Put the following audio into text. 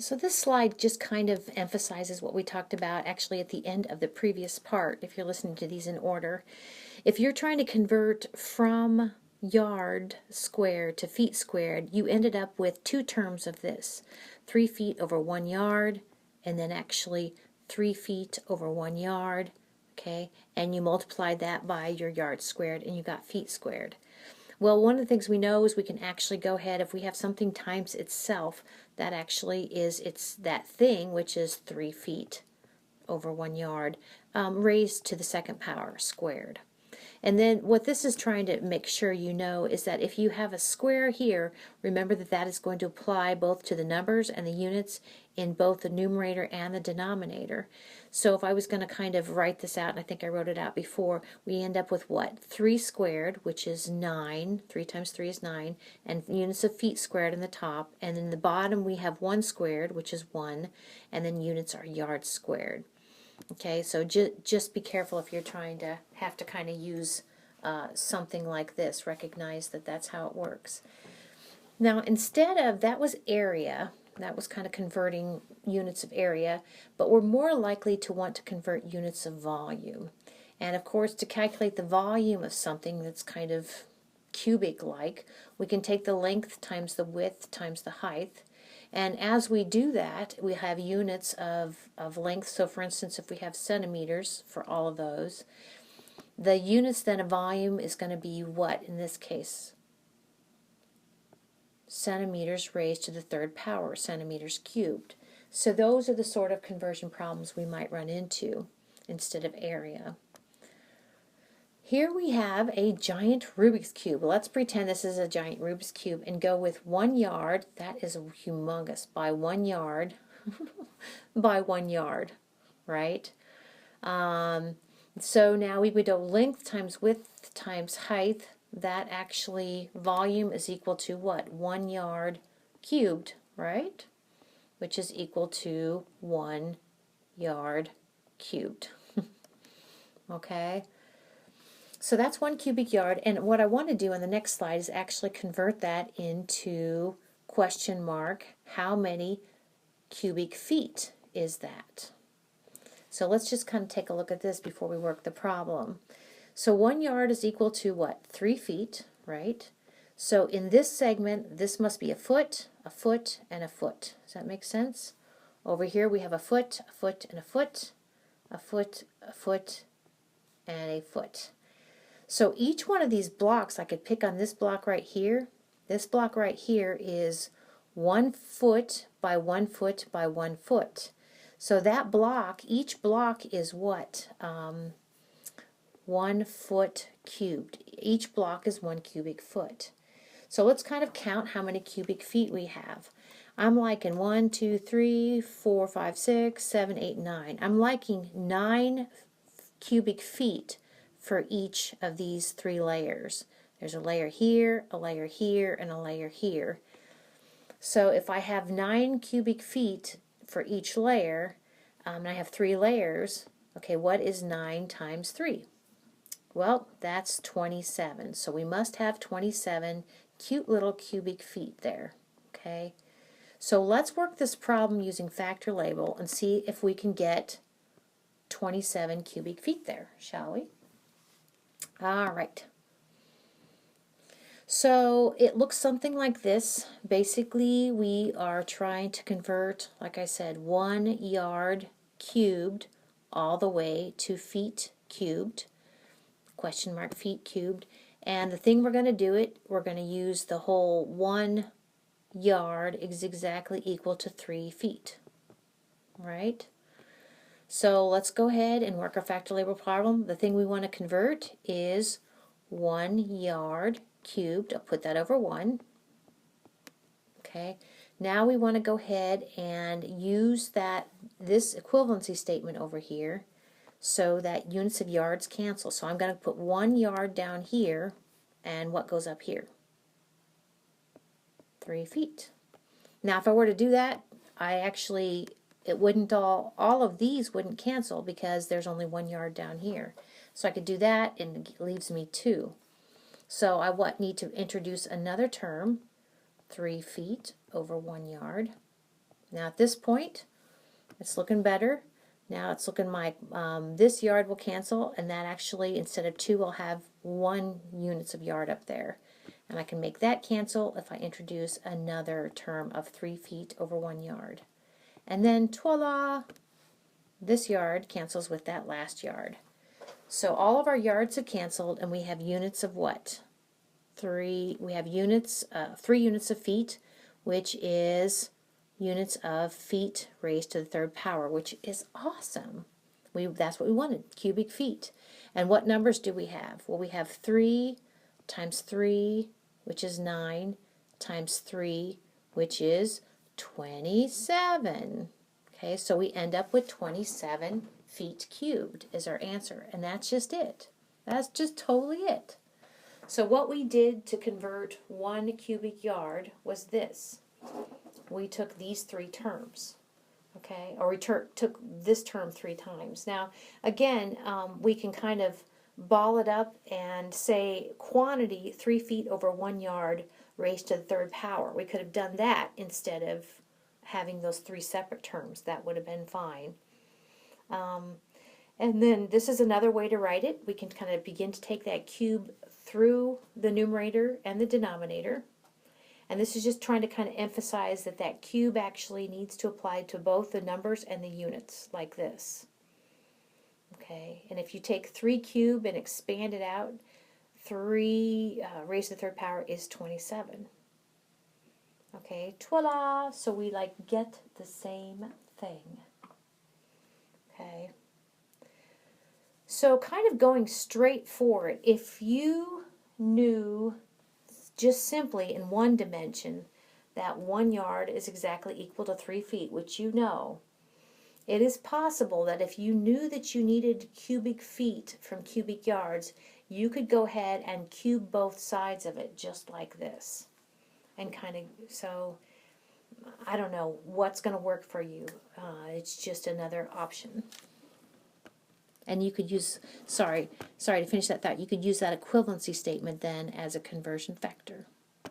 So this slide just kind of emphasizes what we talked about actually at the end of the previous part, if you're listening to these in order. If you're trying to convert from yard squared to feet squared, you ended up with two terms of this. 3 feet over 1 yard, and then actually 3 feet over 1 yard, okay? And you multiplied that by your yard squared, and you got feet squared. Well, one of the things we know is we can actually go ahead, if we have something times itself, that actually is, it's that thing, which is 3 feet over 1 yard, raised to the second power squared. And then what this is trying to make sure you know is that if you have a square here, remember that that is going to apply both to the numbers and the units in both the numerator and the denominator. So if I was going to kind of write this out, and I think I wrote it out before, we end up with what? 3 squared, which is 9. 3 times 3 is 9. And units of feet squared in the top. And in the bottom we have 1 squared, which is 1. And then units are yards squared. Okay, so just be careful if you're trying to have to kind of use something like this. Recognize that that's how it works. Now, instead of, that was area, that was kind of converting units of area, but we're more likely to want to convert units of volume. And of course, to calculate the volume of something that's kind of cubic-like, we can take the length times the width times the height. And as we do that, we have units of length. So for instance, if we have centimeters for all of those, the units then of volume is going to be what in this case? Centimeters raised to the third power, centimeters cubed. So those are the sort of conversion problems we might run into instead of area. Here we have a giant Rubik's Cube. Let's pretend this is a giant Rubik's Cube and go with 1 yard. That is humongous. By 1 yard. By 1 yard. Right? So now we would do length times width times height. That actually, volume is equal to what? 1 yard cubed. Right? Which is equal to 1 yard cubed. Okay? So that's 1 cubic yard, and what I want to do on the next slide is actually convert that into question mark, how many cubic feet is that? So let's just kind of take a look at this before we work the problem. So 1 yard is equal to what? 3 feet, right? So in this segment, this must be a foot, and a foot. Does that make sense? Over here we have a foot, and a foot, a foot, a foot, and a foot. So each one of these blocks, I could pick on this block right here. This block right here is 1 foot by 1 foot by 1 foot. So that block, each block is what? 1 foot cubed. Each block is 1 cubic foot. So let's kind of count how many cubic feet we have. I'm liking 1, 2, 3, 4, 5, 6, 7, 8, 9. I'm liking 9 cubic feet for each of these 3 layers. There's a layer here, and a layer here. So if I have 9 cubic feet for each layer, and I have 3 layers, okay, what is 9 times 3? Well, that's 27. So we must have 27 cute little cubic feet there. Okay, so let's work this problem using factor label and see if we can get 27 cubic feet there, shall we? All right. So it looks something like this. Basically, we are trying to convert, like I said, 1 yard cubed all the way to feet cubed, question mark feet cubed. And the thing we're going to do it, we're going to use the whole 1 yard is exactly equal to 3 feet. Right? So let's go ahead and work our factor label problem. The thing we want to convert is 1 yard cubed. I'll put that over 1. Okay. Now we want to go ahead and use this equivalency statement over here so that units of yards cancel. So I'm going to put 1 yard down here, and what goes up here? 3 feet. Now if I were to do that, it wouldn't all of these wouldn't cancel because there's only 1 yard down here. So I could do that and it leaves me 2. So I need to introduce another term, 3 feet over 1 yard. Now at this point, it's looking better. Now it's looking like this yard will cancel, and that actually, instead of 2, I'll have 1 units of yard up there. And I can make that cancel if I introduce another term of 3 feet over 1 yard. And then, voila, this yard cancels with that last yard. So all of our yards have canceled, and we have units of what? 3. We have units, 3 units of feet, which is units of feet raised to the 3rd power, which is awesome. That's what we wanted, cubic feet. And what numbers do we have? Well, we have 3 times 3, which is 9, times 3, which is 27. Okay, so we end up with 27 feet cubed is our answer, and that's just it. That's just totally it. So what we did to convert 1 cubic yard was this. We took these 3 terms, okay, or we took this term 3 times. Now, again, we can kind of ball it up and say quantity 3 feet over 1 yard raised to the 3rd power. We could have done that instead of having those 3 separate terms. That would have been fine. And then this is another way to write it. We can kind of begin to take that cube through the numerator and the denominator. And this is just trying to kind of emphasize that that cube actually needs to apply to both the numbers and the units, like this. Okay, and if you take 3 cubed and expand it out, 3 raised to the 3rd power is 27. Okay, voila! So we like get the same thing. Okay. So kind of going straight for it, if you knew just simply in 1 dimension that 1 yard is exactly equal to 3 feet, which you know, it is possible that if you knew that you needed cubic feet from cubic yards, you could go ahead and cube both sides of it just like this. And kind of, so I don't know what's going to work for you. It's just another option. And you could use, sorry to finish that thought, you could use that equivalency statement then as a conversion factor.